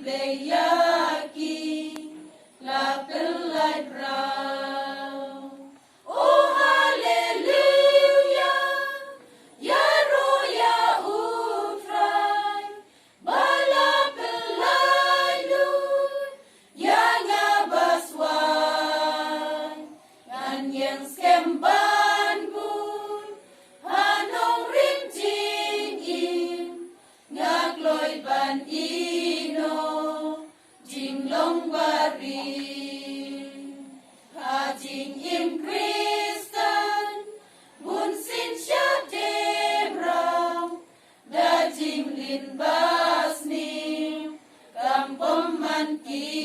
leyaki la pelai brau. Oh haleluya, ya roya utrai, bala pelai lu, ya ngabaswan, ngan yang skemban pun, hanong rim jing im, ngagloi ban ino, jing long bari. Jing im Kristen, bun sin sya debrau, da jing lin basni, kampom man ki